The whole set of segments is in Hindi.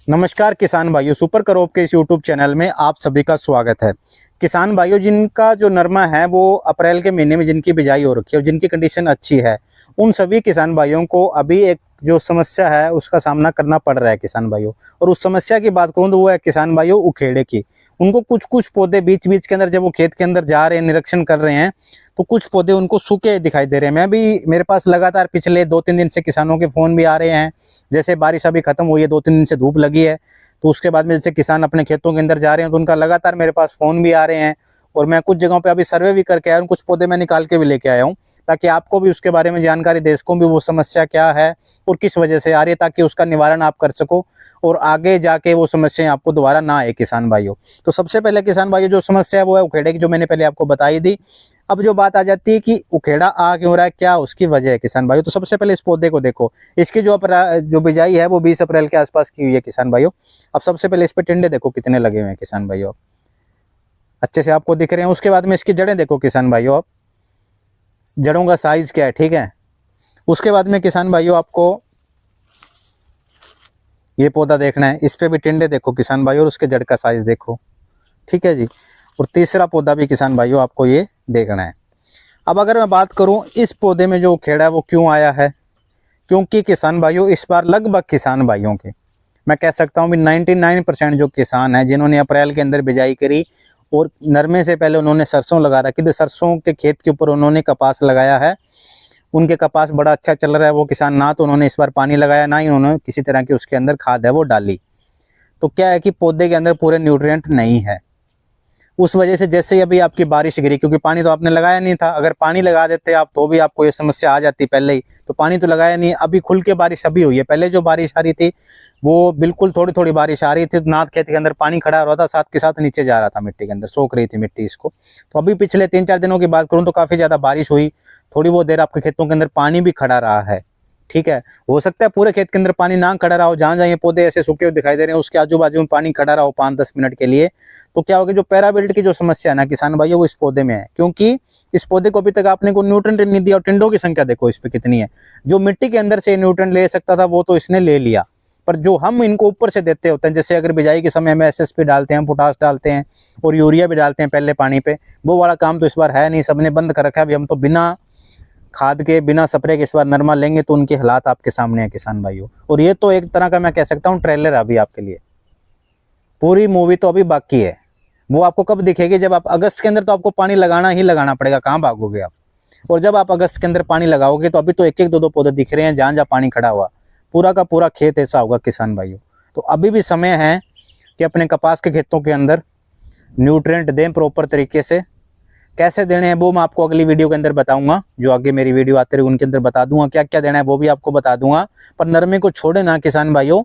नमस्कार किसान भाइयों, सुपर क्रॉप के इस यूट्यूब चैनल में आप सभी का स्वागत है। किसान भाइयों, जिनका जो नरमा है वो अप्रैल के महीने में जिनकी बिजाई हो रखी है और जिनकी कंडीशन अच्छी है, उन सभी किसान भाइयों को अभी एक जो समस्या है उसका सामना करना पड़ रहा है किसान भाइयों। और उस समस्या की बात करूं तो वो है किसान भाइयों उखेड़े की। उनको कुछ कुछ पौधे बीच बीच के अंदर जब वो खेत के अंदर जा रहे हैं, निरीक्षण कर रहे हैं, तो कुछ पौधे उनको सूखे दिखाई दे रहे हैं। मैं भी, मेरे पास लगातार पिछले 2-3 दिन से किसानों के फ़ोन भी आ रहे हैं। जैसे बारिश अभी खत्म हुई है, 2-3 दिन से धूप लगी है, तो उसके बाद में जैसे किसान अपने खेतों के अंदर जा रहे हैं तो उनका लगातार मेरे पास फ़ोन भी आ रहे हैं। और मैं कुछ जगहों पे अभी सर्वे भी करके आया हूँ, कुछ पौधे मैं निकाल के भी लेके आया हूँ, ताकि आपको भी उसके बारे में जानकारी दे सकूँ भी वो समस्या क्या है और किस वजह से आ रही है, ताकि उसका निवारण आप कर सको और आगे जाके वो समस्याएं आपको दोबारा ना आए किसान भाइयों। तो सबसे पहले किसान भाइयों जो समस्या है वो है उखेड़े की, जो मैंने पहले आपको बताई थी। अब जो बात आ जाती है कि उखेड़ा आ क्यों रहा है, क्या उसकी वजह है किसान भाइयों, तो सबसे पहले इस पौधे को देखो। इसकी जो बिजाई है वो 20 अप्रैल के आसपास की हुई है किसान भाइयों। अब सबसे पहले इस पे टिंडे देखो कितने लगे हुए हैं किसान भाइयों, अच्छे से आपको दिख रहे हैं। उसके बाद में इसकी जड़ें देखो किसान भाइयों, आप जड़ों का साइज क्या है, ठीक है। उसके बाद में किसान भाइयों आपको ये पौधा देखना है, इस पे भी टिंडे देखो किसान भाइयों और उसके जड़ का साइज देखो, ठीक है जी। और तीसरा पौधा भी किसान भाइयों आपको ये देखना है। अब अगर मैं बात करूं इस पौधे में जो उखेड़ा है वो क्यों आया है, क्योंकि किसान भाइयों इस बार लगभग किसान भाइयों के, मैं कह सकता हूं भी 99% जो किसान हैं जिन्होंने अप्रैल के अंदर बिजाई करी और नरमे से पहले उन्होंने सरसों लगा रखी थी, सरसों के खेत के ऊपर उन्होंने कपास लगाया है, उनके कपास बड़ा अच्छा चल रहा है। वो किसान ना तो उन्होंने इस बार पानी लगाया, ना ही उन्होंने किसी तरह की उसके अंदर खाद है वो डाली। तो क्या है कि पौधे के अंदर पूरे न्यूट्रिएंट नहीं है। उस वजह से जैसे ही अभी आपकी बारिश गिरी, क्योंकि पानी तो आपने लगाया नहीं था, अगर पानी लगा देते आप तो भी आपको ये समस्या आ जाती पहले ही। तो पानी तो लगाया नहीं, अभी खुल के बारिश अभी हुई है। पहले जो बारिश आ रही थी वो बिल्कुल थोड़ी थोड़ी बारिश आ रही थी, नाथ खेत के अंदर पानी खड़ा हो रहा था, साथ के साथ नीचे जा रहा था मिट्टी के अंदर, सोख रही थी मिट्टी इसको। तो अभी पिछले 3-4 दिनों की बात करूँ तो काफी ज्यादा बारिश हुई, थोड़ी बहुत देर आपके खेतों के अंदर पानी भी खड़ा रहा है, ठीक है। हो सकता है पूरे खेत के अंदर पानी ना खड़ा रहा हो, जहां जहां ये पौधे ऐसे सूखे हुए दिखाई दे रहे हैं उसके आजू बाजू में पानी खड़ा रहा हो 5-10 मिनट के लिए, तो क्या होगा, जो पैराबिल्ट की जो समस्या है ना किसान भाइयों वो इस पौधे में है। क्योंकि इस पौधे को अभी तक आपने को न्यूट्रिएंट नहीं दिया, और टिंडों की संख्या देखो इस पे कितनी है। जो मिट्टी के अंदर से न्यूट्रिएंट ले सकता था वो तो इसने ले लिया, पर जो हम इनको ऊपर से देते होते हैं, जैसे अगर बिजाई के समय में एसएसपी डालते हैं, पोटास डालते हैं और यूरिया भी डालते हैं पहले पानी पे, वो वाला काम तो इस बार है नहीं, सबने बंद कर रखा है। अभी हम तो बिना खाद के, बिना स्प्रे के इस बार नरमा लेंगे तो उनके हालात आपके सामने है किसान भाइयों। और ये तो एक तरह का मैं कह सकता हूँ ट्रेलर अभी आपके लिए, पूरी मूवी तो अभी बाकी है। वो आपको कब दिखेगी, जब आप अगस्त के अंदर, तो आपको पानी लगाना ही लगाना पड़ेगा, कहाँ भागोगे आप। और जब आप अगस्त के अंदर पानी लगाओगे तो अभी तो एक एक दो दो पौधे दिख रहे हैं जहां जहां पानी खड़ा हुआ, पूरा का पूरा खेत ऐसा होगा किसान भाइयों। तो अभी भी समय है कि अपने कपास के खेतों के अंदर न्यूट्रिएंट दें प्रॉपर तरीके से। कैसे देने हैं वो मैं आपको अगली वीडियो के अंदर बताऊंगा, जो आगे मेरी वीडियो आते रहे उनके अंदर बता दूंगा क्या क्या देना है, वो भी आपको बता दूंगा। पर नरमे को छोड़े ना किसान भाइयों,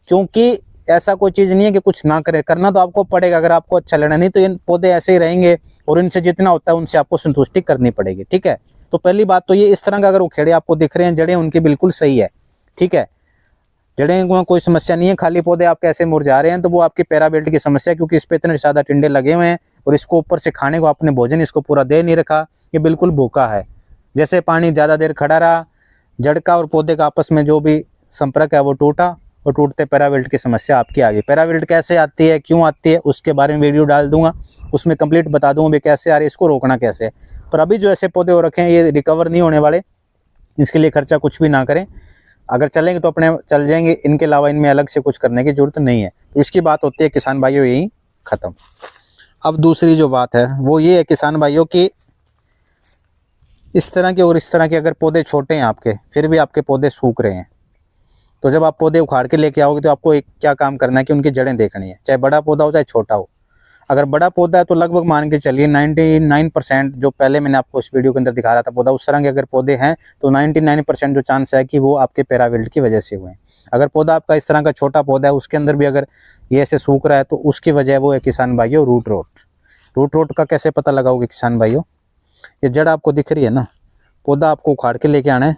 क्योंकि ऐसा कोई चीज नहीं है कि कुछ ना करे, करना तो आपको पड़ेगा अगर आपको अच्छा लगना, नहीं तो ये पौधे ऐसे ही रहेंगे और इनसे जितना होता है उनसे आपको संतुष्टि करनी पड़ेगी, ठीक है। तो पहली बात तो ये, इस तरह का अगर उखेड़े आपको दिख रहे हैं, जड़ें उनकी बिल्कुल सही है, ठीक है, जड़ें में कोई समस्या नहीं है, खाली पौधे आपके ऐसे मुरझा रहे हैं तो वो आपकी पैराबिल्ट की समस्या है, क्योंकि इस पे इतने ज्यादा टिंडे लगे हुए हैं और इसको ऊपर से खाने को आपने भोजन इसको पूरा दे नहीं रखा, ये बिल्कुल भूखा है। जैसे पानी ज्यादा देर खड़ा रहा, जड़ का और पौधे का आपस में जो भी संपर्क है वो टूटा, और टूटते पैराबिल्ट की समस्या आपकी आ गई। पैराबिल्ट कैसे आती है, क्यों आती है, उसके बारे में वीडियो डाल दूंगा, उसमें कंप्लीट बता दूंगा भी कैसे आ रही है, इसको रोकना कैसे है। पर अभी जो ऐसे पौधे हो रखे हैं ये रिकवर नहीं होने वाले, इसके लिए खर्चा कुछ भी ना करें। अगर चलेंगे तो अपने चल जाएंगे, इनके अलावा इनमें अलग से कुछ करने की जरूरत नहीं है। तो इसकी बात होती है किसान भाइयों यही खत्म। अब दूसरी जो बात है वो ये है किसान भाइयों की, इस तरह के और इस तरह के अगर पौधे छोटे हैं आपके, फिर भी आपके पौधे सूख रहे हैं, तो जब आप पौधे उखाड़ के लेके आओगे तो आपको एक क्या काम करना है कि उनकी जड़ें देखनी है, चाहे बड़ा पौधा हो चाहे छोटा हो। अगर बड़ा पौधा है तो लगभग मान के चलिए 99% जो पहले मैंने आपको इस वीडियो के अंदर दिखा रहा था पौधा, उस तरह के अगर पौधे हैं तो 99% जो चांस है कि वो आपके पैराविल्ट की वजह से हुए हैं। अगर पौधा आपका इस तरह का छोटा पौधा है, उसके अंदर भी अगर ये ऐसे सूख रहा है, तो उसकी वजह वो है किसान भाइयों रूट रोट। रूट रोट का कैसे पता लगाओगे किसान भाइयों, ये जड़ आपको दिख रही है ना, पौधा आपको उखाड़ के लेके आना है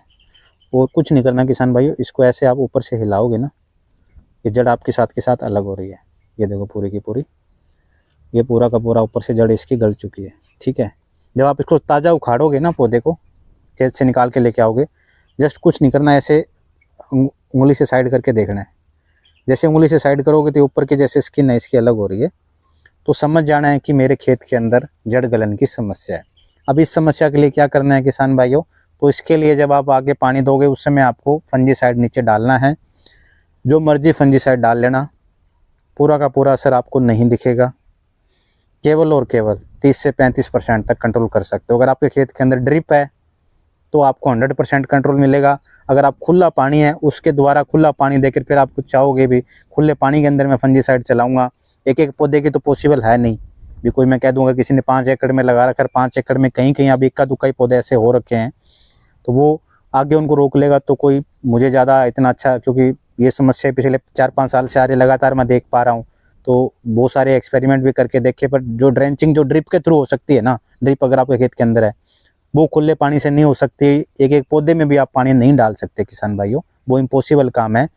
और कुछ नहीं करना किसान भाइयों, इसको ऐसे आप ऊपर से हिलाओगे ना, ये जड़ आपके साथ के साथ अलग हो रही है, ये देखो पूरी की पूरी, ये पूरा का पूरा ऊपर से जड़ इसकी गल चुकी है, ठीक है। जब आप इसको ताज़ा उखाड़ोगे ना, पौधे को खेत से निकाल के लेके आओगे, जस्ट कुछ नहीं करना, ऐसे उंगली से साइड करके देखना है, जैसे उंगली से साइड करोगे तो ऊपर की जैसे स्किन है इसकी अलग हो रही है, तो समझ जाना है कि मेरे खेत के अंदर जड़ गलन की समस्या है। अब इस समस्या के लिए क्या करना है किसान भाइयों, तो इसके लिए जब आप आगे पानी दोगे उस समय आपको फंजीसाइड नीचे डालना है। जो मर्जी फंजीसाइड डाल लेना, पूरा का पूरा असर आपको नहीं दिखेगा। केवल और केवल 30 से 35% तक कंट्रोल कर सकते हो। अगर आपके खेत के अंदर ड्रिप है तो आपको 100% कंट्रोल मिलेगा। अगर आप खुला पानी है उसके द्वारा खुला पानी देकर फिर आप कुछ चाहोगे भी खुले पानी के अंदर मैं फंजीसाइड चलाऊंगा, एक एक पौधे की तो पॉसिबल है नहीं भी। कोई मैं कह दूं अगर किसी ने 5 एकड़ में लगा रखा है, 5 एकड़ में कहीं कहीं अभी इक्का दुक्का ही पौधे ऐसे हो रखे हैं, तो वो आगे उनको रोक लेगा तो कोई मुझे ज़्यादा इतना अच्छा, क्योंकि ये समस्या पिछले 4-5 साल से आ रही लगातार मैं देख पा रहा हूँ, तो बहुत सारे एक्सपेरिमेंट भी करके देखे, पर जो ड्रेंचिंग जो ड्रिप के थ्रू हो सकती है ना, ड्रिप अगर आपके खेत के अंदर है वो खुले पानी से नहीं हो सकती। एक एक पौधे में भी आप पानी नहीं डाल सकते किसान भाइयों, वो इम्पॉसिबल काम है।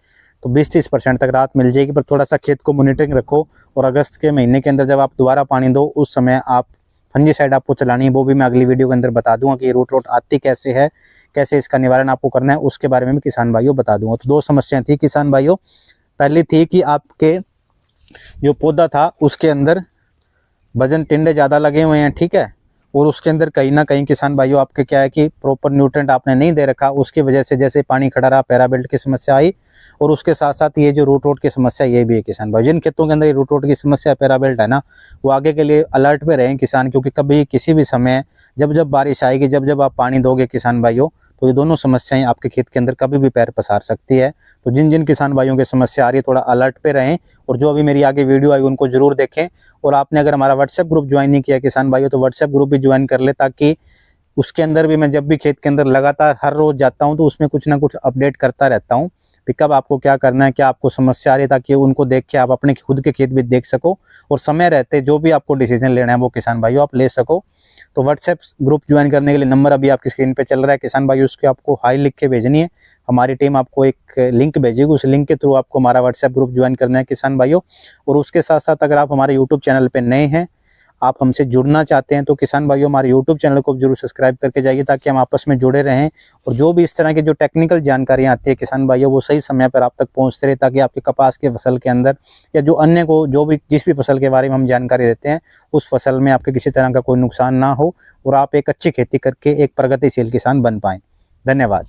तो 20-30% तक राहत मिल जाएगी, पर थोड़ा सा खेत को मॉनिटरिंग रखो। और अगस्त के महीने के अंदर जब आप दोबारा पानी दो उस समय आप फंजीसाइड आपको चलानी है, वो भी मैं अगली वीडियो के अंदर बता दूंगा कि रूट रोट आती कैसे है, कैसे इसका निवारण आपको करना है, उसके बारे में भी किसान भाइयों बता दूंगा। तो 2 समस्याएं थी किसान भाइयों। पहली थी कि आपके जो पौधा था उसके अंदर वजन टिंडे ज़्यादा लगे हुए हैं, ठीक है, और उसके अंदर कहीं ना कहीं किसान भाइयों आपके क्या है कि प्रॉपर न्यूट्रेंट आपने नहीं दे रखा, उसकी वजह से जैसे पानी खड़ा रहा पैराबेल्ट की समस्या आई। और उसके साथ साथ ये जो रूट रोट की समस्या ये भी है किसान भाई। जिन खेतों के अंदर ये रूट रोट की समस्या पैराबेल्ट है ना, वो आगे के लिए अलर्ट पे रहें किसान, क्योंकि कभी किसी भी समय जब जब बारिश आएगी, जब जब आप पानी दोगे किसान भाइयों, तो ये दोनों समस्याएं आपके खेत के अंदर कभी भी पैर पसार सकती है। तो जिन जिन किसान भाइयों की समस्या आ रही है थोड़ा अलर्ट पे रहें, और जो अभी मेरी आगे वीडियो आई उनको जरूर देखें। और आपने अगर हमारा व्हाट्सएप ग्रुप ज्वाइन नहीं किया किसान भाइयों, तो व्हाट्सएप ग्रुप भी ज्वाइन कर ले, ताकि उसके अंदर भी मैं जब भी खेत के अंदर लगातार हर रोज जाता हूं तो उसमें कुछ ना कुछ अपडेट करता रहता हूं कि कब आपको क्या करना है, क्या आपको समस्या आ रही है, ताकि उनको देख के आप अपने खुद के खेत भी देख सको और समय रहते जो भी आपको डिसीजन लेना है वो किसान भाइयों आप ले सको। तो व्हाट्सएप ग्रुप ज्वाइन करने के लिए नंबर अभी आपकी स्क्रीन पे चल रहा है किसान भाइयों, उसके आपको हाई लिख के भेजनी है। हमारी टीम आपको एक लिंक भेजेगी, उस लिंक के थ्रू आपको हमारा व्हाट्सएप ग्रुप ज्वाइन करना है किसान भाइयों। और उसके साथ साथ अगर आप हमारे यूट्यूब चैनल पे नए हैं, आप हमसे जुड़ना चाहते हैं, तो किसान भाइयों हमारे यूट्यूब चैनल को जरूर सब्सक्राइब करके जाइए, ताकि हम आपस में जुड़े रहें। और जो भी इस तरह की जो टेक्निकल जानकारियां आती है किसान भाइयों, वो सही समय पर आप तक पहुंचते रहे, ताकि आपके कपास की फसल के अंदर या जो अन्य को जो भी जिस भी फसल के बारे में हम जानकारी देते हैं उस फसल में आपके किसी तरह का कोई नुकसान ना हो और आप एक अच्छी खेती करके एक प्रगतिशील किसान बन पाएं। धन्यवाद।